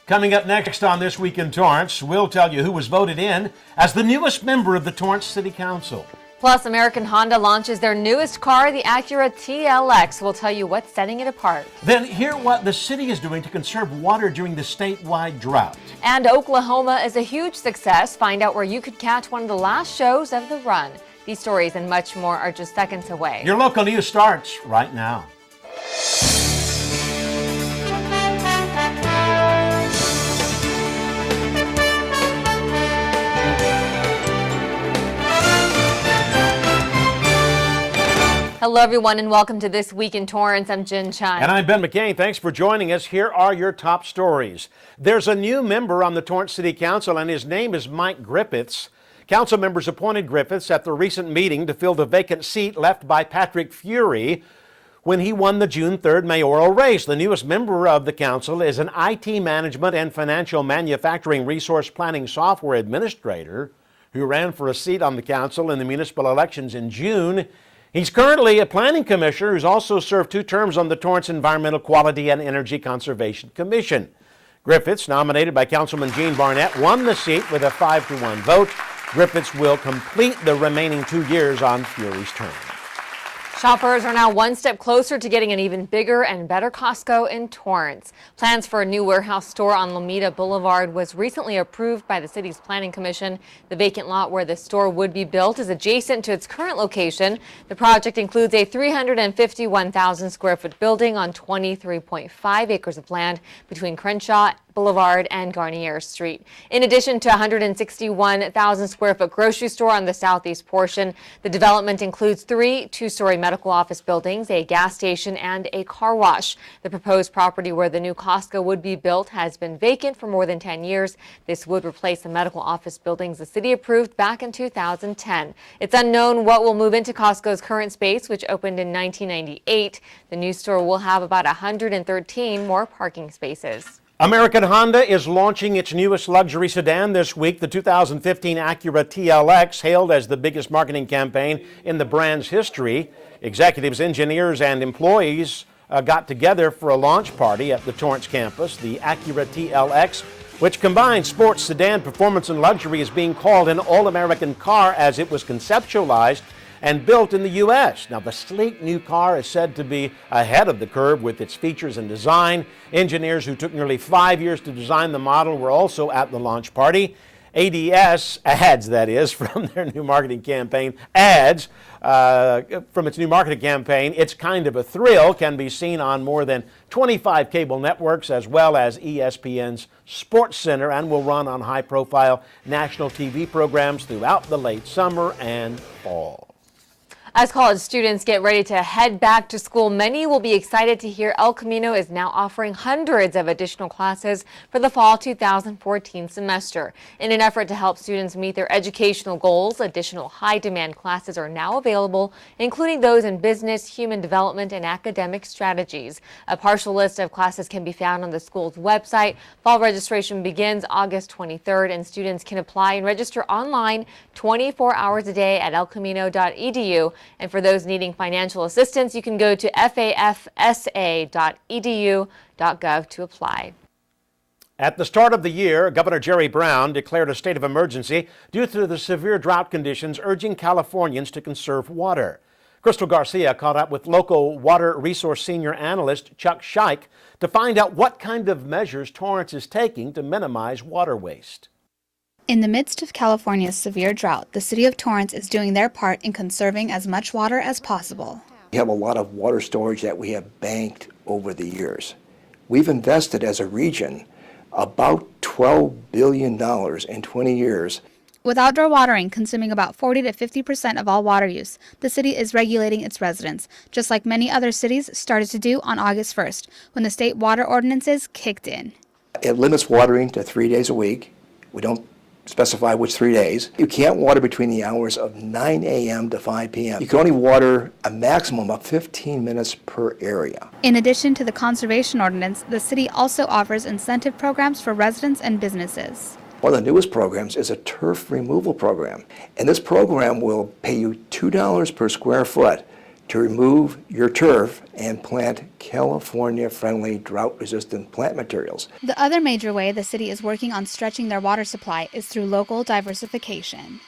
Coming up next on This Week in Torrance, we'll tell you who was voted in as the newest member of the Torrance City Council. Plus, American Honda launches their newest car, the Acura TLX. We'll tell you what's setting it apart. Then hear what the city is doing to conserve water during the statewide drought. And Oklahoma is a huge success. Find out where you could catch one of the last shows of the run. These stories and much more are just seconds away. Your local news starts right now. Hello, everyone, and welcome to This Week in Torrance. I'm Jin Chun. And I'm Ben McCain. Thanks for joining us. Here are your top stories. There's a new member on the Torrance City Council, and his name is Mike Griffiths. Council members appointed Griffiths at the recent meeting to fill the vacant seat left by Patrick Fury when he won the June 3rd mayoral race. The newest member of the council is an IT management and financial manufacturing resource planning software administrator who ran for a seat on the council in the municipal elections in June. He's currently a planning commissioner who's also served 2 terms on the Torrance Environmental Quality and Energy Conservation Commission. Griffiths, nominated by Councilman Gene Barnett, won the seat with a 5-1 vote. Griffiths will complete the remaining 2 years on Fury's term. Shoppers are now one step closer to getting an even bigger and better Costco in Torrance. Plans for a new warehouse store on Lomita Boulevard was recently approved by the city's planning commission. The vacant lot where the store would be built is adjacent to its current location. The project includes a 351,000 square foot building on 23.5 acres of land between Crenshaw Boulevard and Garnier Street. In addition to a 161,000 square foot grocery store on the southeast portion, the development includes 3 two-story medical office buildings, a gas station, and a car wash. The proposed property where the new Costco would be built has been vacant for more than 10 years. This would replace the medical office buildings the city approved back in 2010. It's unknown what will move into Costco's current space, which opened in 1998. The new store will have about 113 more parking spaces. American Honda is launching its newest luxury sedan this week, the 2015 Acura TLX, hailed as the biggest marketing campaign in the brand's history. Executives, engineers, and employees got together for a launch party at the Torrance campus. The Acura TLX, which combines sports, sedan, performance, and luxury, is being called an all-American car as it was conceptualized and built in the U.S. Now, the sleek new car is said to be ahead of the curve with its features and design. Engineers who took nearly 5 years to design the model were also at the launch party. ADS, ads that is, from their new marketing campaign, from its new marketing campaign, It's Kind of a Thrill, can be seen on more than 25 cable networks as well as ESPN's Sports Center, and will run on high-profile national TV programs throughout the late summer and fall. As college students get ready to head back to school, many will be excited to hear El Camino is now offering hundreds of additional classes for the fall 2014 semester. In an effort to help students meet their educational goals, additional high-demand classes are now available, including those in business, human development, and academic strategies. A partial list of classes can be found on the school's website. Fall registration begins August 23rd, and students can apply and register online 24 hours a day at elcamino.edu. And for those needing financial assistance, you can go to fafsa.edu.gov to apply. At the start of the year, Governor Jerry Brown declared a state of emergency due to the severe drought conditions, urging Californians to conserve water. Crystal Garcia caught up with local water resource senior analyst Chuck Scheich to find out what kind of measures Torrance is taking to minimize water waste. In the midst of California's severe drought, the city of Torrance is doing their part in conserving as much water as possible. We have a lot of water storage that we have banked over the years. We've invested as a region about $12 billion in 20 years. With outdoor watering consuming about 40 to 50% of all water use, the city is regulating its residents, just like many other cities started to do on August 1st, when the state water ordinances kicked in. It limits watering to 3 days a week. We don't specify which 3 days. You can't water between the hours of 9 a.m. to 5 p.m. You can only water a maximum of 15 minutes per area. In addition to the conservation ordinance, the city also offers incentive programs for residents and businesses. One of the newest programs is a turf removal program. And this program will pay you $2 per square foot to remove your turf and plant California-friendly, drought-resistant plant materials. The other major way the city is working on stretching their water supply is through local diversification.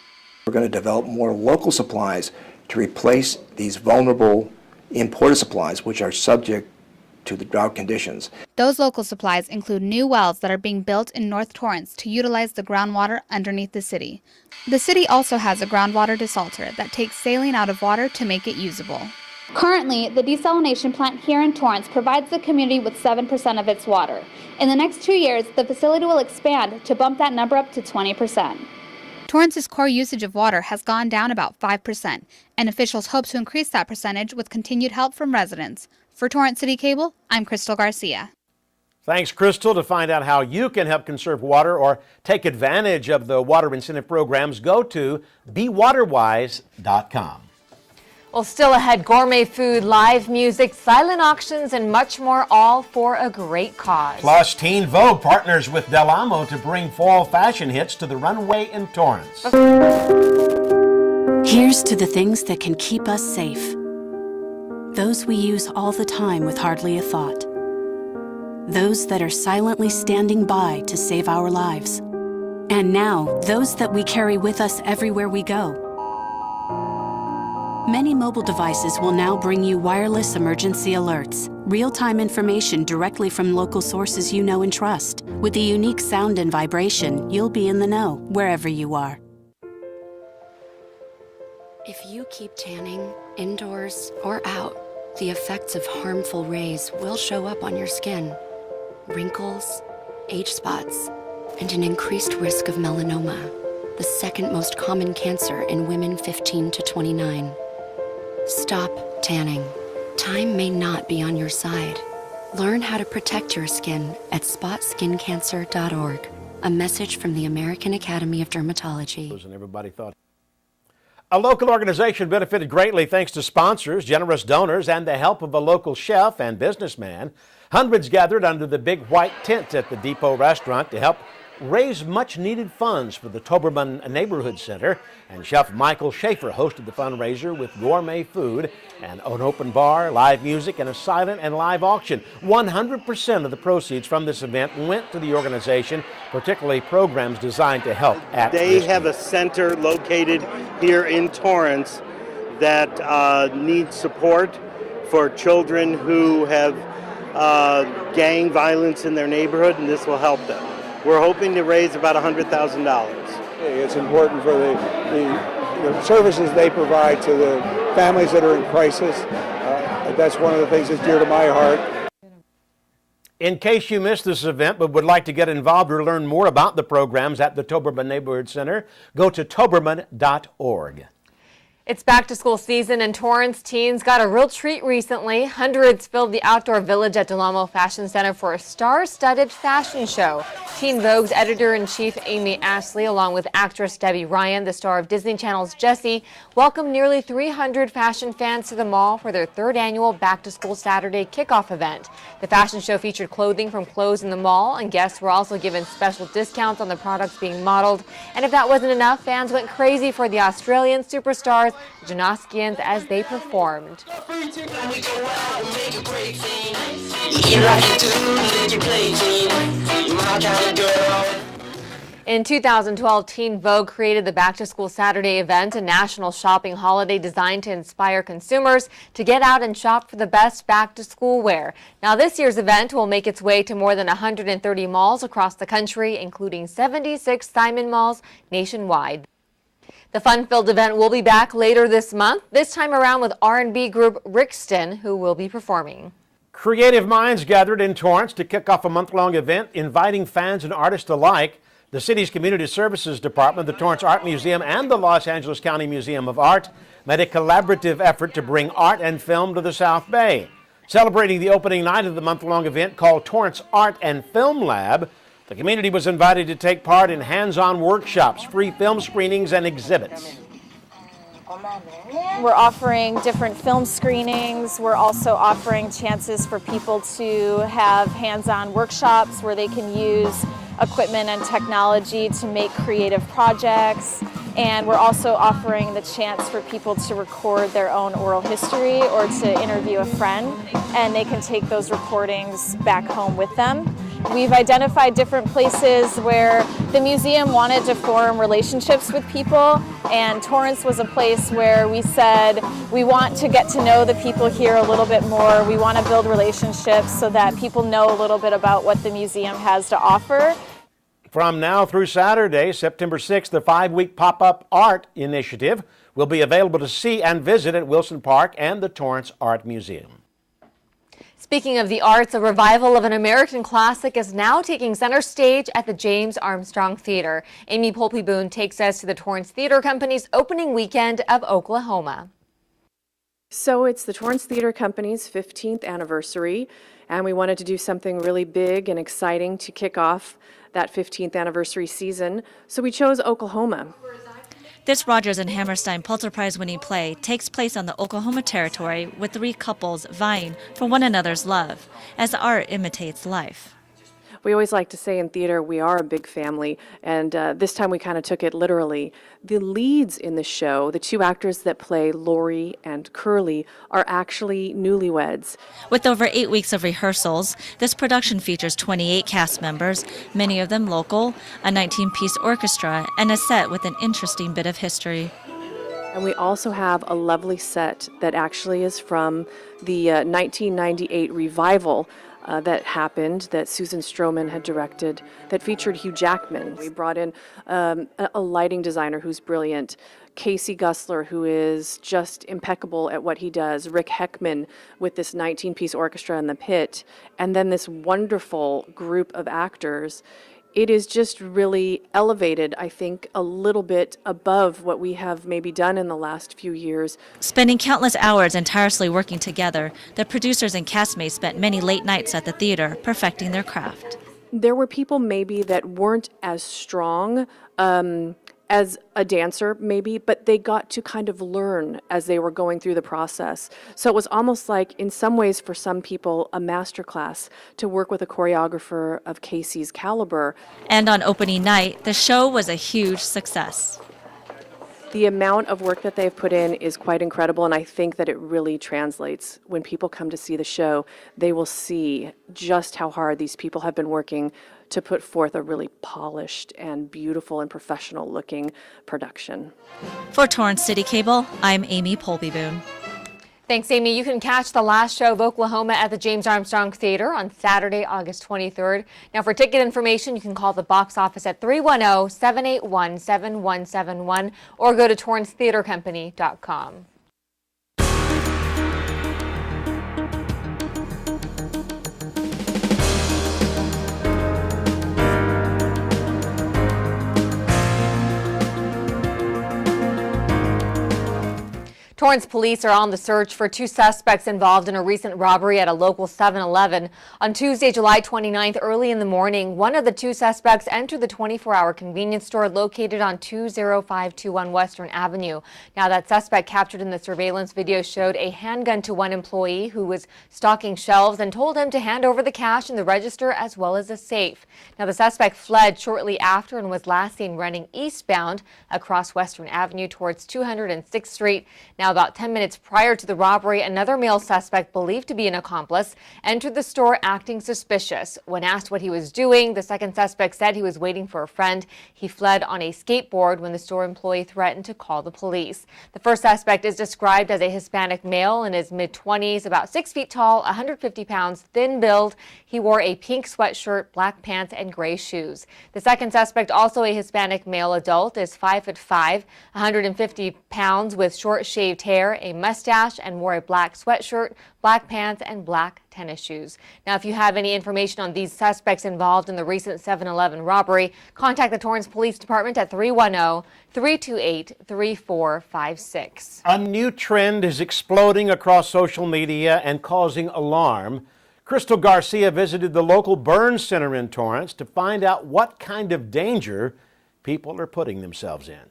We're going to develop more local supplies to replace these vulnerable imported supplies, which are subject to the drought conditions. Those local supplies include new wells that are being built in North Torrance to utilize the groundwater underneath the city. The city also has a groundwater desalter that takes saline out of water to make it usable. Currently, the desalination plant here in Torrance provides the community with 7% of its water. In the next 2 years, the facility will expand to bump that number up to 20%. Torrance's core usage of water has gone down about 5%, and officials hope to increase that percentage with continued help from residents. For Torrance City Cable, I'm Crystal Garcia. Thanks, Crystal. To find out how you can help conserve water or take advantage of the water incentive programs, go to bewaterwise.com. Well, still ahead, gourmet food, live music, silent auctions, and much more, all for a great cause. Plus, Teen Vogue partners with Del Amo to bring fall fashion hits to the runway in Torrance. Here's to the things that can keep us safe. Those we use all the time with hardly a thought. Those that are silently standing by to save our lives. And now, those that we carry with us everywhere we go. Many mobile devices will now bring you wireless emergency alerts, real-time information directly from local sources you know and trust. With the unique sound and vibration, you'll be in the know wherever you are. If you keep tanning, indoors or out, the effects of harmful rays will show up on your skin. Wrinkles, age spots, and an increased risk of melanoma, the second most common cancer in women 15 to 29. Stop tanning. Time may not be on your side. Learn how to protect your skin at spotskincancer.org. A message from the American Academy of Dermatology. And everybody thought. A local organization benefited greatly thanks to sponsors, generous donors, and the help of a local chef and businessman. Hundreds gathered under the big white tent at the Depot restaurant to help raise much-needed funds for the Toberman Neighborhood Center, and Chef Michael Schaefer hosted the fundraiser with gourmet food and an open bar, live music, and a silent and live auction. 100% of the proceeds from this event went to the organization, particularly programs designed to help at-risk. They have a center located here in Torrance that needs support for children who have gang violence in their neighborhood, and this will help them. We're hoping to raise about $100,000. It's important for the services they provide to the families that are in crisis. That's one of the things that's dear to my heart. In case you missed this event but would like to get involved or learn more about the programs at the Toberman Neighborhood Center, go to toberman.org. It's back to school season, and Torrance teens got a real treat recently. Hundreds filled the outdoor village at Del Amo Fashion Center for a star-studded fashion show. Teen Vogue's editor-in-chief Amy Ashley, along with actress Debbie Ryan, the star of Disney Channel's Jessie, welcomed nearly 300 fashion fans to the mall for their third annual Back to School Saturday kickoff event. The fashion show featured clothing from clothes in the mall, and guests were also given special discounts on the products being modeled. And if that wasn't enough, fans went crazy for the Australian superstars Janoskians as they performed. In 2012, Teen Vogue created the Back to School Saturday event, a national shopping holiday designed to inspire consumers to get out and shop for the best back to school wear. Now, this year's event will make its way to more than 130 malls across the country, including 76 Simon malls nationwide. The fun-filled event will be back later this month, this time around with R&B group Rixton, who will be performing. Creative minds gathered in Torrance to kick off a month-long event inviting fans and artists alike. The city's Community Services Department, the Torrance Art Museum, and the Los Angeles County Museum of Art made a collaborative effort to bring art and film to the South Bay. Celebrating the opening night of the month-long event called Torrance Art and Film Lab, the community was invited to take part in hands-on workshops, free film screenings, and exhibits. We're offering different film screenings. We're also offering chances for people to have hands-on workshops where they can use equipment and technology to make creative projects. And we're also offering the chance for people to record their own oral history or to interview a friend, and they can take those recordings back home with them. We've identified different places where the museum wanted to form relationships with people, and Torrance was a place where we said we want to get to know the people here a little bit more. We want to build relationships so that people know a little bit about what the museum has to offer. From now through Saturday, September 6th, the 5-week pop-up art initiative will be available to see and visit at Wilson Park and the Torrance Art Museum. Speaking of the arts, a revival of an American classic is now taking center stage at the James Armstrong Theater. Amy Polpey-Boone takes us to the Torrance Theater Company's opening weekend of Oklahoma. So it's the Torrance Theater Company's 15th anniversary, and we wanted to do something really big and exciting to kick off that 15th anniversary season, so we chose Oklahoma. This Rogers and Hammerstein Pulitzer Prize-winning play takes place on the Oklahoma Territory with 3 couples vying for one another's love, as the art imitates life. We always like to say in theater we are a big family, and this time we kind of took it literally. The leads in the show, the 2 actors that play Lori and Curly, are actually newlyweds. With over 8 weeks of rehearsals, this production features 28 cast members, many of them local, a 19-piece orchestra, and a set with an interesting bit of history. And we also have a lovely set that actually is from the 1998 revival that happened, that Susan Stroman had directed, that featured Hugh Jackman. We brought in a lighting designer who's brilliant, Casey Gusler, who is just impeccable at what he does, Rick Heckman with this 19-piece orchestra in the pit, and then this wonderful group of actors. It is just really elevated, I think, a little bit above what we have maybe done in the last few years. Spending countless hours and tirelessly working together, the producers and castmates spent many late nights at the theater perfecting their craft. There were people maybe that weren't as strong as a dancer maybe, but they got to kind of learn as they were going through the process. So it was almost like, in some ways for some people, a master class to work with a choreographer of Casey's caliber. And on opening night, the show was a huge success. The amount of work that they've put in is quite incredible, and I think that it really translates. When people come to see the show, they will see just how hard these people have been working to put forth a really polished and beautiful and professional looking production. For Torrance CitiCABLE, I'm Amy Polpey-Boone. Thanks, Amy. You can catch the last show of Oklahoma at the James Armstrong Theater on Saturday, August 23rd. Now, for ticket information, you can call the box office at 310-781-7171 or go to torrancetheatercompany.com. Torrance police are on the search for 2 suspects involved in a recent robbery at a local 7-Eleven. On Tuesday, July 29th, early in the morning, one of the 2 suspects entered the 24-hour convenience store located on 20521 Western Avenue. Now, that suspect captured in the surveillance video showed a handgun to one employee who was stocking shelves and told him to hand over the cash in the register as well as a safe. Now, the suspect fled shortly after and was last seen running eastbound across Western Avenue towards 206th Street. Now, about 10 minutes prior to the robbery, another male suspect believed to be an accomplice entered the store acting suspicious. When asked what he was doing, the second suspect said he was waiting for a friend. He fled on a skateboard when the store employee threatened to call the police. The first suspect is described as a Hispanic male in his mid-20s, about 6 feet tall, 150 pounds, thin build. He wore a pink sweatshirt, black pants, and gray shoes. The second suspect, also a Hispanic male adult, is 5'5", 150 pounds with short shaved hair, a mustache, and wore a black sweatshirt, black pants, and black tennis shoes. Now, if you have any information on these suspects involved in the recent 7-Eleven robbery, contact the Torrance Police Department at 310-328-3456. A new trend is exploding across social media and causing alarm. Crystal Garcia visited the local burn center in Torrance to find out what kind of danger people are putting themselves in.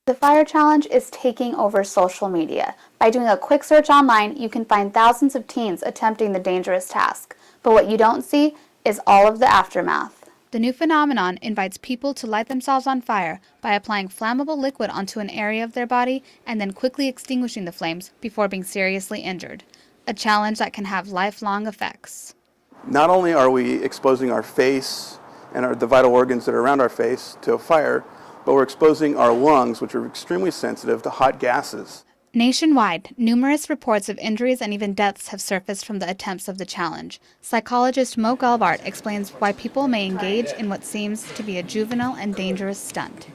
The fire challenge is taking over social media. By doing a quick search online, you can find thousands of teens attempting the dangerous task. But what you don't see is all of the aftermath. The new phenomenon invites people to light themselves on fire by applying flammable liquid onto an area of their body and then quickly extinguishing the flames before being seriously injured, a challenge that can have lifelong effects. Not only are we exposing our face and the vital organs that are around our face to a fire, but we're exposing our lungs, which are extremely sensitive to hot gases. Nationwide, numerous reports of injuries and even deaths have surfaced from the attempts of the challenge. Psychologist Mo Galbart explains why people may engage in what seems to be a juvenile and dangerous stunt.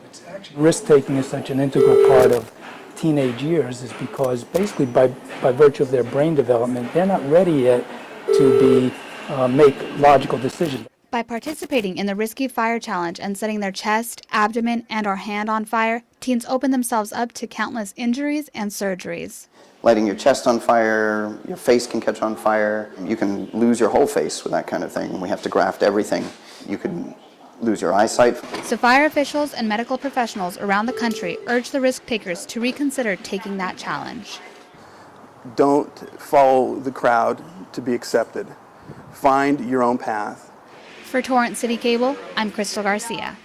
Risk-taking is such an integral part of teenage years is because basically by virtue of their brain development, they're not ready yet to make logical decisions. By participating in the risky fire challenge and setting their chest, abdomen, and or hand on fire, teens open themselves up to countless injuries and surgeries. Lighting your chest on fire, your face can catch on fire. You can lose your whole face with that kind of thing. We have to graft everything. You could lose your eyesight. So fire officials and medical professionals around the country urge the risk takers to reconsider taking that challenge. Don't follow the crowd to be accepted. Find your own path. For Torrance CitiCABLE, I'm Crystal Garcia.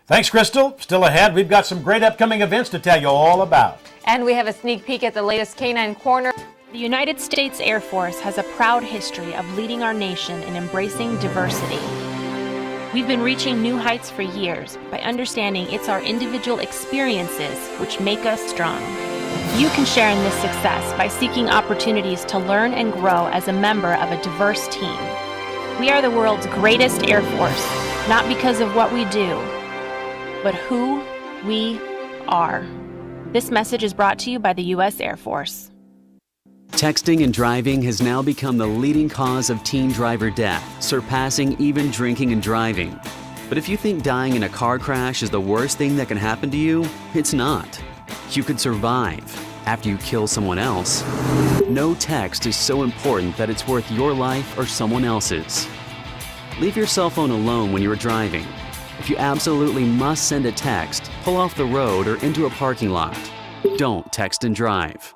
Thanks, Crystal. Still ahead, we've got some great upcoming events to tell you all about. And we have a sneak peek at the latest Canine Corner. The United States Air Force has a proud history of leading our nation in embracing diversity. We've been reaching new heights for years by understanding it's our individual experiences which make us strong. You can share in this success by seeking opportunities to learn and grow as a member of a diverse team. We are the world's greatest Air Force, not because of what we do, but who we are. This message is brought to you by the U.S. Air Force. Texting and driving has now become the leading cause of teen driver death, surpassing even drinking and driving. But if you think dying in a car crash is the worst thing that can happen to you, it's not. You could survive after you kill someone else. No text is so important that it's worth your life or someone else's. Leave your cell phone alone when you're driving. If you absolutely must send a text, pull off the road or into a parking lot. Don't text and drive.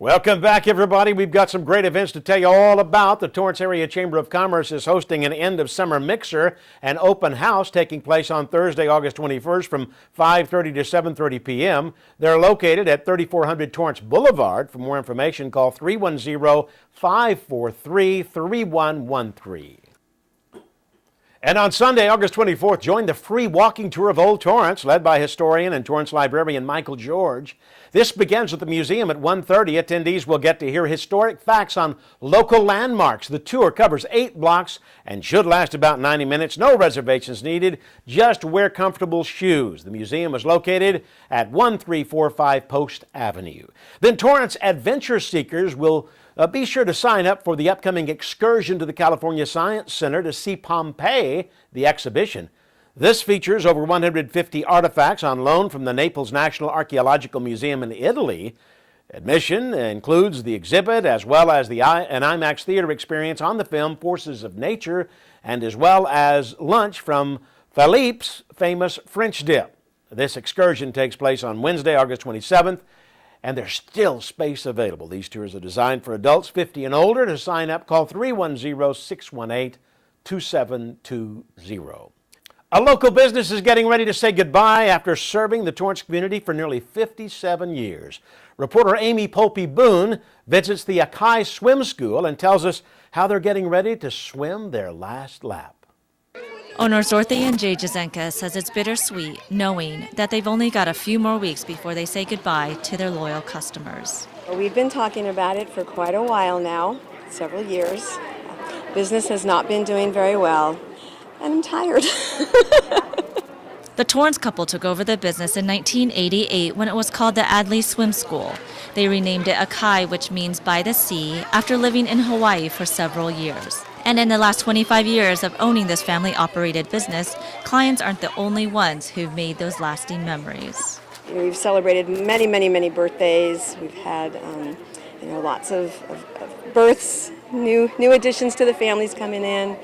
Welcome back, everybody. We've got some great events to tell you all about. The Torrance Area Chamber of Commerce is hosting an end-of-summer mixer and open house taking place on Thursday, August 21st from 5:30 to 7:30 p.m. They're located at 3400 Torrance Boulevard. For more information, call 310-543-3113. And on Sunday, August 24th, join the free walking tour of Old Torrance, led by historian and Torrance librarian Michael George. This begins at the museum at 1:30. Attendees will get to hear historic facts on local landmarks. The tour covers 8 blocks and should last about 90 minutes. No reservations needed. Just wear comfortable shoes. The museum is located at 1345 Post Avenue. Then Torrance adventure seekers will be sure to sign up for the upcoming excursion to the California Science Center to see Pompeii, the exhibition. This features over 150 artifacts on loan from the Naples National Archaeological Museum in Italy. Admission includes the exhibit as well as an IMAX theater experience on the film Forces of Nature, and as well as lunch from Philippe's famous French dip. This excursion takes place on Wednesday, August 27th. And there's still space available. These tours are designed for adults 50 and older. To sign up, call 310-618-2720. A local business is getting ready to say goodbye after serving the Torrance community for nearly 57 years. Reporter Amy Polpy Boone visits the Akai Swim School and tells us how they're getting ready to swim their last lap. Owners Dorothy and Jay Jazenka says it's bittersweet knowing that they've only got a few more weeks before they say goodbye to their loyal customers. We've been talking about it for quite a while now, several years. Business has not been doing very well, and I'm tired. The Torrance couple took over the business in 1988 when it was called the Adley Swim School. They renamed it Akai, which means by the sea, after living in Hawaii for several years. And in the last 25 years of owning this family-operated business, clients aren't the only ones who've made those lasting memories. We've celebrated many, many, many birthdays. We've had lots of births, new additions to the families coming in.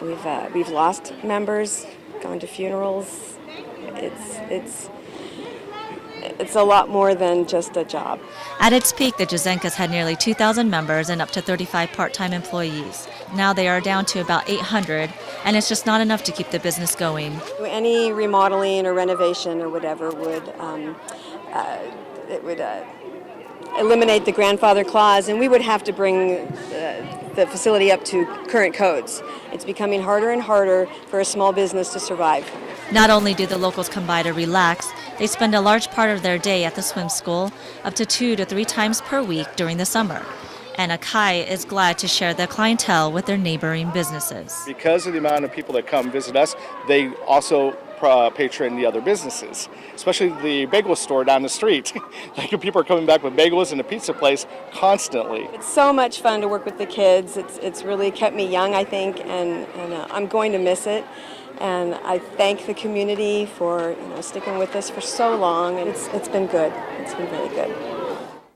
We've lost members, gone to funerals. it's a lot more than just a job. At its peak, the Jazenkas had nearly 2,000 members and up to 35 part-time employees. Now they are down to about 800, and it's just not enough to keep the business going. Any remodeling or renovation or whatever would eliminate the grandfather clause, and we would have to bring the facility up to current codes. It's becoming harder and harder for a small business to survive. Not only do the locals come by to relax, they spend a large part of their day at the swim school, up to 2 to 3 times per week during the summer. And Akai is glad to share their clientele with their neighboring businesses. Because of the amount of people that come visit us, they also patron the other businesses, especially the bagel store down the street. Like people are coming back with bagels and a pizza place constantly. It's so much fun to work with the kids. It's really kept me young, I think, and I'm going to miss it. And I thank the community for sticking with us for so long. And it's been good. It's been really good.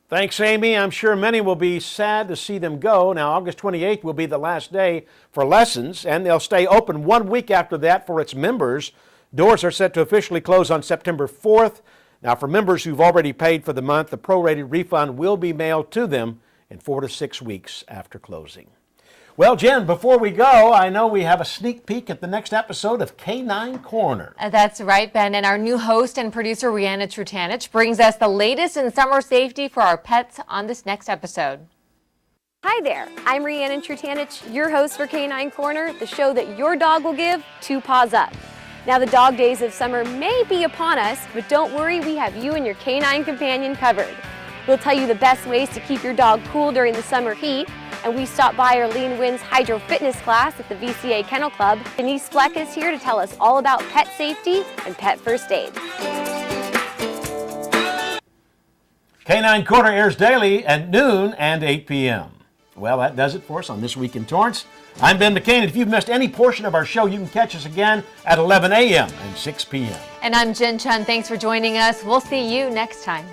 Thanks, Amy. I'm sure many will be sad to see them go. Now, August 28th will be the last day for lessons, and they'll stay open 1 week after that for its members. Doors are set to officially close on September 4th. Now, for members who've already paid for the month, the prorated refund will be mailed to them in 4 to 6 weeks after closing. Well, Jen, before we go, I know we have a sneak peek at the next episode of K9 Corner. That's right, Ben. And our new host and producer, Rhianna Trutanich, brings us the latest in summer safety for our pets on this next episode. Hi there, I'm Rhianna Trutanich, your host for K9 Corner, the show that your dog will give 2 paws up. Now, the dog days of summer may be upon us, but don't worry, we have you and your canine companion covered. We'll tell you the best ways to keep your dog cool during the summer heat, and we stopped by our Lean Winds Hydro Fitness class at the VCA Kennel Club. Denise Fleck is here to tell us all about pet safety and pet first aid. K9 Corner airs daily at noon and 8 p.m. Well, that does it for us on This Week in Torrance. I'm Ben McCain. If you've missed any portion of our show, you can catch us again at 11 a.m. and 6 p.m. And I'm Jin Chun. Thanks for joining us. We'll see you next time.